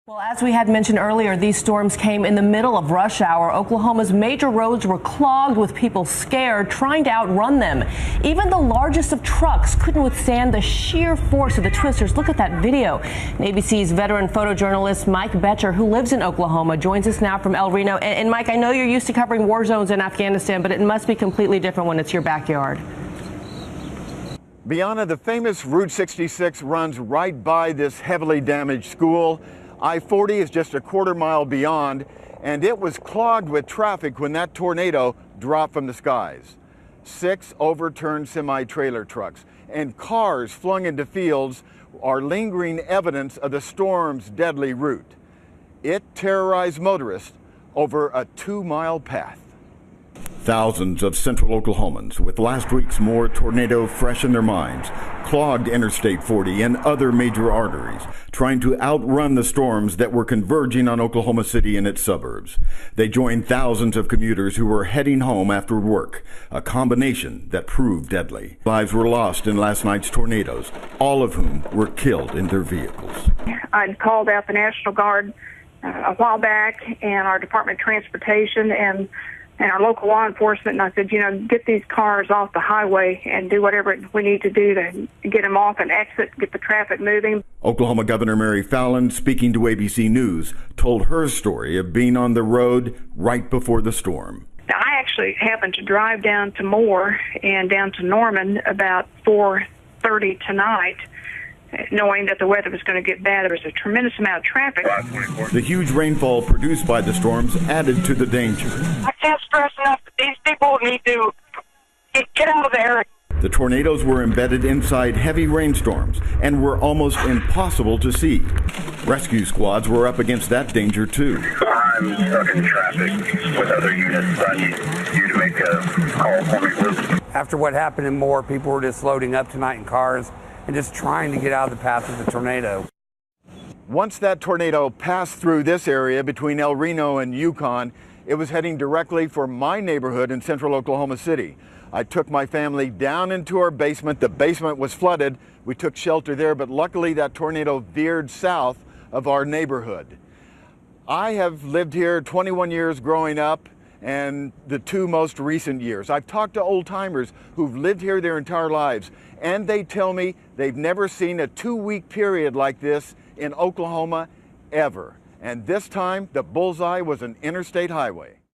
Well, as we had mentioned earlier, these storms came in the middle of rush hour. Oklahoma's major roads were clogged with people scared, trying to outrun them. Even the largest of trucks couldn't withstand the sheer force of the twisters. Look at that video. And ABC's veteran photojournalist Mike Betcher, who lives in Oklahoma, joins us now from El Reno. And Mike, I know you're used to covering war zones in Afghanistan, but it must be completely different when it's your backyard. Bianna, the famous Route 66 runs right by this heavily damaged school. I-40 is just a quarter-mile beyond, and it was clogged with traffic when that tornado dropped from the skies. 6 overturned semi-trailer trucks and cars flung into fields are lingering evidence of the storm's deadly route. It terrorized motorists over a 2-mile path. Thousands of central Oklahomans, with last week's more tornado fresh in their minds, clogged Interstate 40 and other major arteries, trying to outrun the storms that were converging on Oklahoma City and its suburbs. They joined thousands of commuters who were heading home after work, a combination that proved deadly. Lives were lost in last night's tornadoes, all of whom were killed in their vehicles. I'd called out the National Guard a while back and our Department of Transportation and our local law enforcement, and I said, get these cars off the highway and do whatever we need to do to get them off and exit, get the traffic moving. Oklahoma Governor Mary Fallin, speaking to ABC News, told her story of being on the road right before the storm. Now, I actually happened to drive down to Moore and down to Norman about 4:30 tonight, knowing that the weather was going to get bad. There was a tremendous amount of traffic. The huge rainfall produced by the storms added to the danger. I can't stress enough that these people need to get out of the area. The tornadoes were embedded inside heavy rainstorms and were almost impossible to see. Rescue squads were up against that danger too. I'm stuck in traffic with other units. I need you to make a call for me. After what happened in Moore, people were just loading up tonight in cars and just trying to get out of the path of the tornado. Once that tornado passed through this area between El Reno and Yukon, it was heading directly for my neighborhood in central Oklahoma City. I took my family down into our basement. The basement was flooded. We took shelter there, but luckily that tornado veered south of our neighborhood. I have lived here 21 years growing up and the 2 most recent years. I've talked to old timers who've lived here their entire lives, and they tell me they've never seen a 2-week period like this in Oklahoma ever. And this time, the bullseye was an interstate highway.